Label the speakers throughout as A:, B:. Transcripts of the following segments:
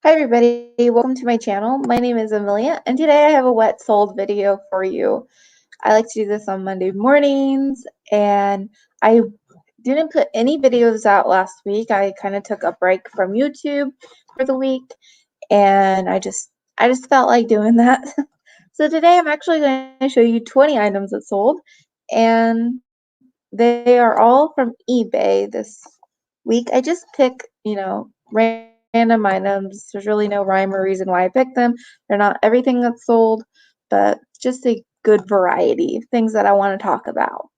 A: Hi everybody, welcome to my channel. My name is Amelia and today I have a wet sold video for you. I like to do this on Monday mornings and I didn't put any videos out last week. I kind of took a break from YouTube for the week and I just felt like doing that. So today I'm actually going to show you 20 items that sold and they are all from eBay this week. I just pick, random items. There's really no rhyme or reason why I picked them. They're not everything that's sold, but just a good variety of things that I want to talk about.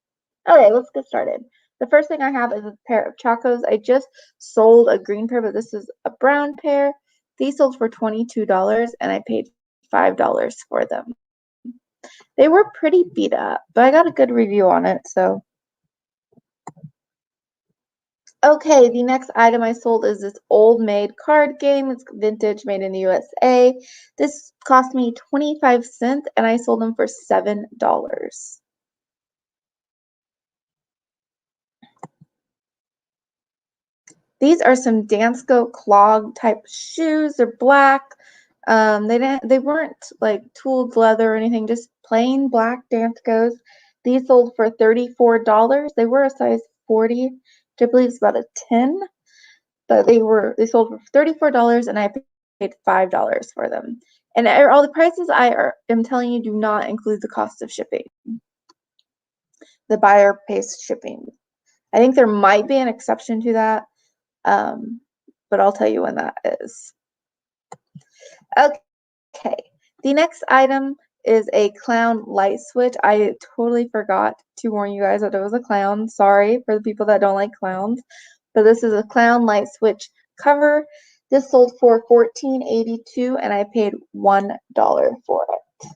A: Okay, let's get started. The first thing I have is a pair of Chocos. I just sold a green pair, but this is a brown pair. These sold for $22 and I paid $5 for them. They were pretty beat up, but I got a good review on it, so. Okay, the next item I sold is this old maid card game. It's vintage, made in the USA. This cost me 25 cents and I sold them for $7. These are some Dansko Clog type shoes. They're black. They weren't like tooled leather or anything, just plain black Danskos. These sold for $34. They were a size 40, which I believe is about a 10. But they sold for $34 and I paid $5 for them. And all the prices I am telling you do not include the cost of shipping. The buyer pays shipping. I think there might be an exception to that, but I'll tell you when that is. Okay, the next item is a clown light switch. I totally forgot to warn you guys that it was a clown. Sorry for the people that don't like clowns. But this is a clown light switch cover. This sold for $14.82 and I paid $1 for it.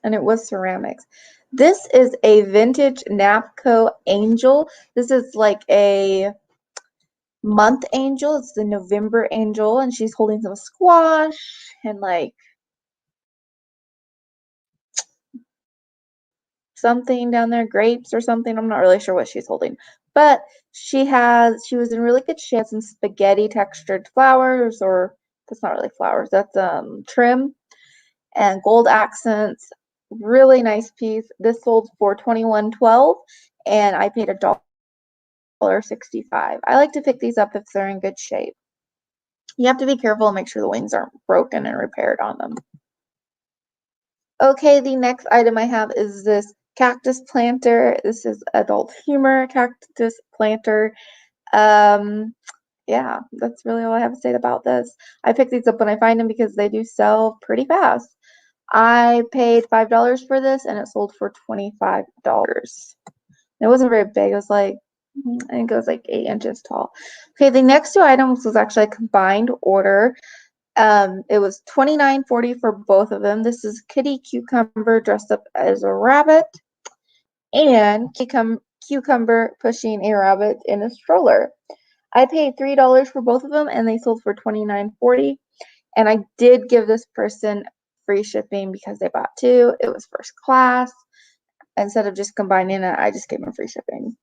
A: And it was ceramics. This is a vintage Napco angel. This is like a month angel. It's the November angel and she's holding some squash and like something down there, grapes or something. I'm not really sure what she's holding, but she was in really good shape. Some spaghetti textured flowers, or that's not really flowers, that's trim and gold accents. Really nice piece. This sold for $21.12 and I paid $1.65. I like to pick these up if they're in good shape. You have to be careful and make sure the wings aren't broken and repaired on them. Okay, the next item I have is this Cactus Planter. This is adult humor Cactus Planter. Yeah, that's really all I have to say about this. I pick these up when I find them because they do sell pretty fast. I paid $5 for this and it sold for $25. It wasn't very big. It was like, I think it was like 8 inches tall. Okay, the next two items was actually a combined order. It was $29.40 for both of them. This is Kitty Cucumber dressed up as a rabbit and Cucumber pushing a rabbit in a stroller. I paid $3 for both of them and they sold for $29.40. And I did give this person free shipping because they bought two. It was first class. Instead of just combining it, I just gave them free shipping.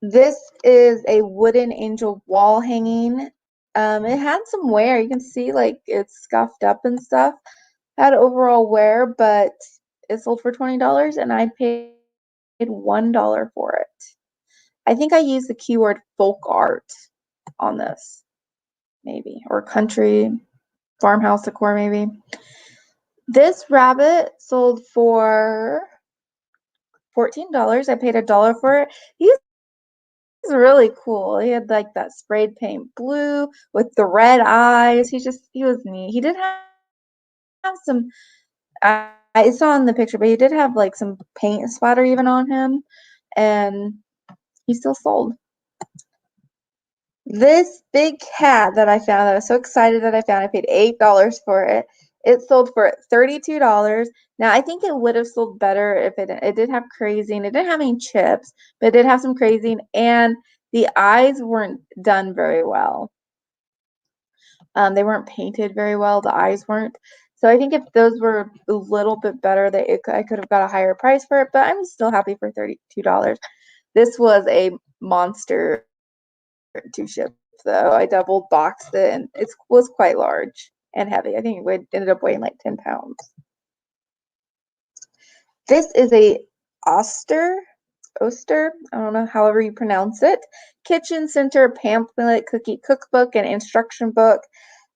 A: This is a wooden angel wall hanging. It had some wear. You can see like it's scuffed up and stuff. Had overall wear, but it sold for $20 and I paid $1 for it. I think I used the keyword folk art on this, maybe, or country farmhouse decor, maybe. This rabbit sold for $14. I paid $1 for it. He's really cool. He had like that sprayed paint blue with the red eyes. He was neat. He did have some, I saw in the picture, but he did have like some paint splatter even on him, and he still sold. This big cat that I found, that I was so excited that I found, I paid $8 for it. It sold for $32. Now, I think it would have sold better if it did have crazing. It didn't have any chips, but it did have some crazing, and the eyes weren't done very well. They weren't painted very well. The eyes weren't. So I think if those were a little bit better, I could have got a higher price for it, but I'm still happy for $32. This was a monster to ship, though. I double boxed it, and it was quite large and heavy. I think it ended up weighing like 10 pounds. This is a Oster, I don't know, however you pronounce it, kitchen center pamphlet, cookie cookbook, and instruction book.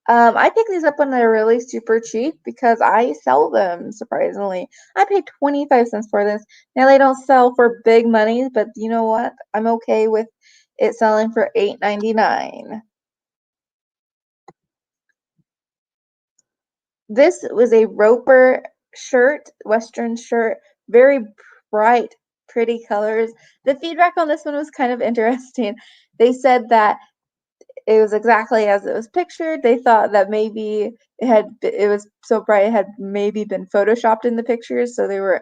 A: I picked these up when they're really super cheap because I sell them, surprisingly. I paid 25 cents for this. Now, they don't sell for big money, but you know what? I'm okay with it selling for $8.99. This was a Roper shirt, Western shirt, very bright, pretty colors. The feedback on this one was kind of interesting. They said that it was exactly as it was pictured. They thought that maybe it was so bright it had maybe been photoshopped in the pictures, so they were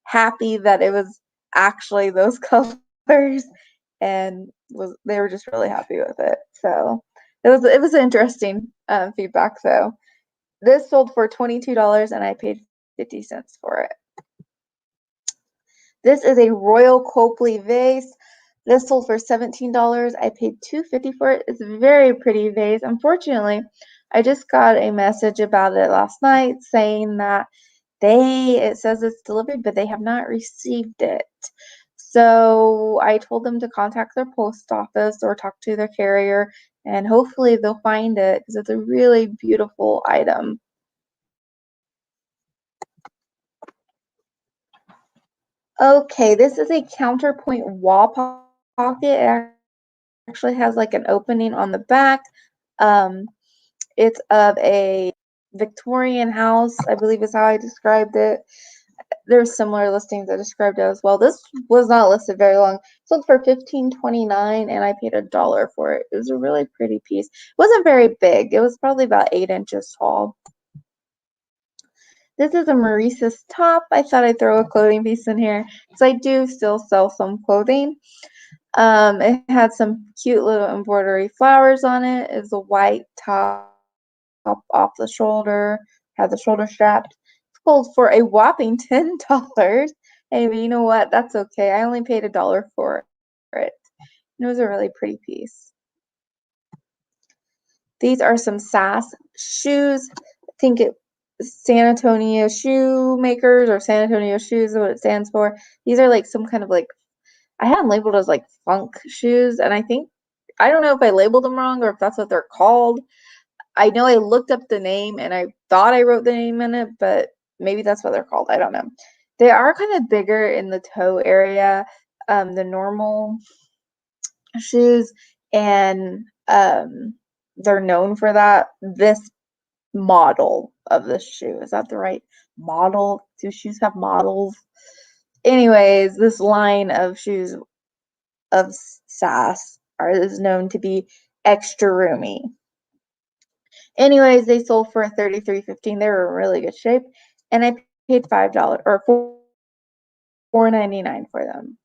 A: happy that it was actually those colors, and they were just really happy with it. So it was interesting feedback though. This sold for $22 and I paid 50 cents for it. This is a Royal Copley vase. This sold for $17. I paid $2.50 for it. It's a very pretty vase. Unfortunately, I just got a message about it last night saying that it says it's delivered, but they have not received it. So I told them to contact their post office or talk to their carrier, and hopefully they'll find it because it's a really beautiful item. Okay, this is a counterpoint wall pocket. It actually has like an opening on the back. Um, it's of a Victorian house, I believe is how I described it. There's similar listings that described it as well. This was not listed very long. It sold for $15.29 and I paid $1 for it. It was a really pretty piece. It wasn't very big. It was probably about 8 inches tall. This is a Maurice's top. I thought I'd throw a clothing piece in here because I do still sell some clothing. It had some cute little embroidery flowers on it. It's a white top off the shoulder, had the shoulder straps. It's sold for a whopping $10. Hey, but you know what? That's okay. I only paid $1 for it. It was a really pretty piece. These are some SAS shoes. I think San Antonio Shoemakers or San Antonio Shoes is what it stands for. These are like some kind of like, I had them labeled as like funk shoes, and I don't know if I labeled them wrong or if that's what they're called. I know I looked up the name and I thought I wrote the name in it, but maybe that's what they're called. I don't know. They are kind of bigger in the toe area, the normal shoes, and they're known for that. This model of the shoe, is that the right model? Do shoes have models? Anyways, this line of shoes of SAS is known to be extra roomy. Anyways, they sold for $33.15. They were in really good shape, and I paid $5 or $4.99 for them.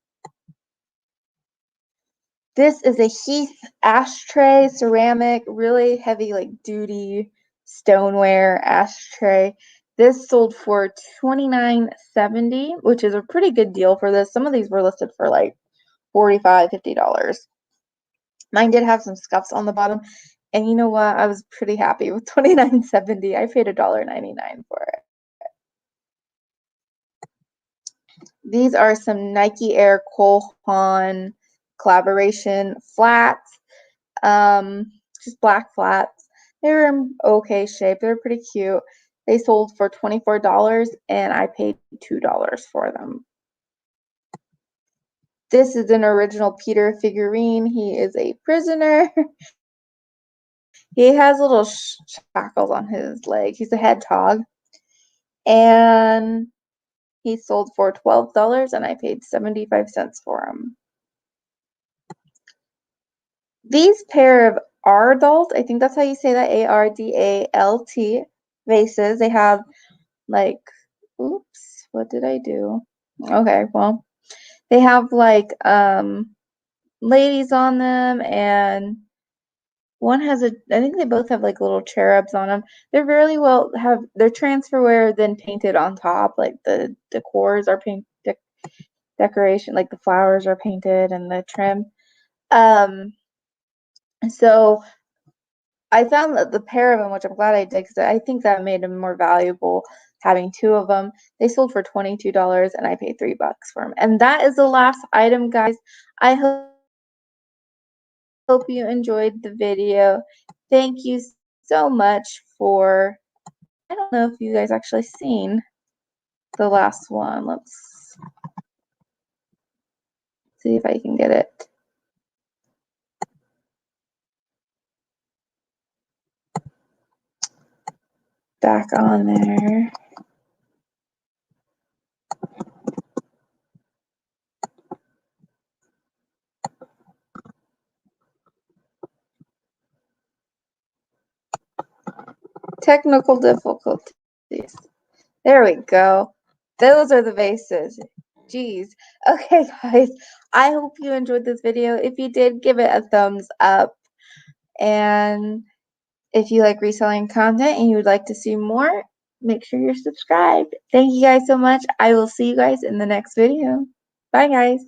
A: This is a Heath ashtray, ceramic, really heavy, like duty stoneware ashtray. This sold for $29.70, which is a pretty good deal for this. Some of these were listed for like $45, $50. Mine did have some scuffs on the bottom, and you know what? I was pretty happy with $29.70. I paid $1.99 for it. These are some Nike Air Cole Haan collaboration flats, just black flats. They were in okay shape. They were pretty cute. They sold for $24 and I paid $2 for them. This is an original Peter figurine. He is a prisoner. He has little shackles on his leg. He's a hedgehog. And he sold for $12 and I paid 75 cents for him. These pair of Ardalt, I think that's how you say that, Ardalt vases. They have like, oops, what did I do? Okay, well, they have like ladies on them, and One has I think they both have like little cherubs on them. They're really well they're transferware then painted on top. Like the decors are decoration, like the flowers are painted and the trim. So I found that the pair of them, which I'm glad I did, because I think that made them more valuable having two of them. They sold for $22 and I paid $3 for them. And that is the last item, guys. I hope you enjoyed the video. Thank you so much for, I don't know if you guys actually seen the last one. Let's see if I can get it back on there. Technical difficulties. There we go. Those are the vases. Jeez. Okay, guys. I hope you enjoyed this video. If you did, give it a thumbs up. And if you like reselling content and you would like to see more, make sure you're subscribed. Thank you guys so much. I will see you guys in the next video. Bye, guys.